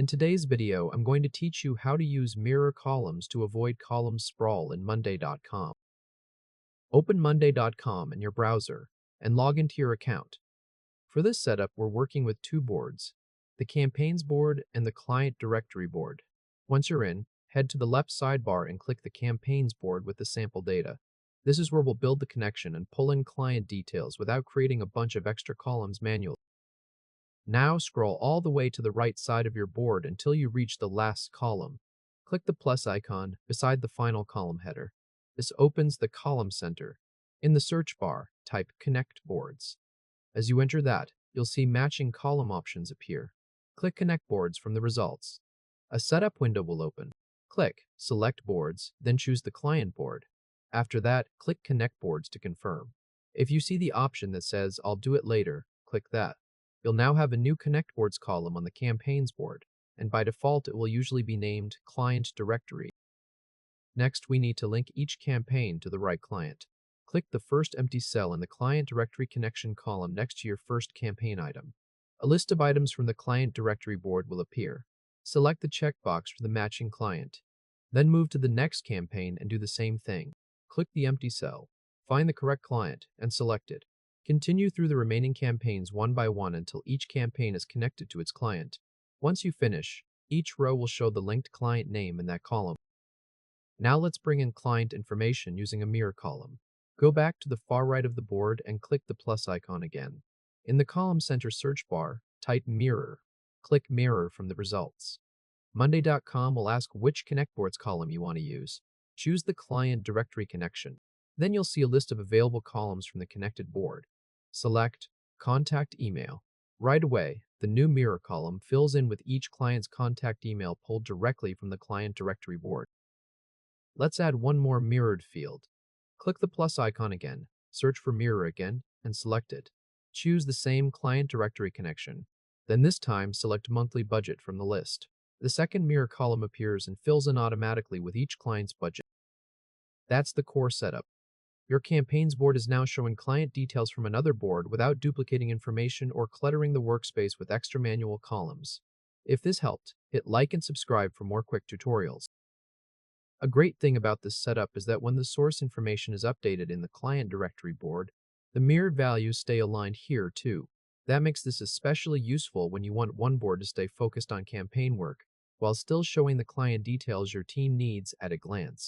In today's video, I'm going to teach you how to use mirror columns to avoid column sprawl in Monday.com. Open Monday.com in your browser and log into your account. For this setup, we're working with two boards, the Campaigns board and the Client Directory board. Once you're in, head to the left sidebar and click the Campaigns board with the sample data. This is where we'll build the connection and pull in client details without creating a bunch of extra columns manually. Now scroll all the way to the right side of your board until you reach the last column. Click the plus icon beside the final column header. This opens the column center. In the search bar, type Connect Boards. As you enter that, you'll see matching column options appear. Click Connect Boards from the results. A setup window will open. Click Select Boards, then choose the client board. After that, click Connect Boards to confirm. If you see the option that says I'll do it later, click that. You'll now have a new Connect Boards column on the Campaigns board, and by default it will usually be named Client Directory. Next, we need to link each campaign to the right client. Click the first empty cell in the Client Directory Connection column next to your first campaign item. A list of items from the Client Directory board will appear. Select the checkbox for the matching client. Then move to the next campaign and do the same thing. Click the empty cell, find the correct client, and select it. Continue through the remaining campaigns one by one until each campaign is connected to its client. Once you finish, each row will show the linked client name in that column. Now let's bring in client information using a mirror column. Go back to the far right of the board and click the plus icon again. In the column center search bar, type Mirror. Click Mirror from the results. Monday.com will ask which Connect Boards column you want to use. Choose the Client Directory Connection. Then you'll see a list of available columns from the connected board. Select Contact Email. Right away, the new mirror column fills in with each client's contact email pulled directly from the Client Directory board. Let's add one more mirrored field. Click the plus icon again, search for Mirror again, and select it. Choose the same Client Directory connection. Then this time, select Monthly Budget from the list. The second mirror column appears and fills in automatically with each client's budget. That's the core setup. Your campaigns board is now showing client details from another board without duplicating information or cluttering the workspace with extra manual columns. If this helped, hit like and subscribe for more quick tutorials. A great thing about this setup is that when the source information is updated in the client directory board, the mirrored values stay aligned here too. That makes this especially useful when you want one board to stay focused on campaign work, while still showing the client details your team needs at a glance.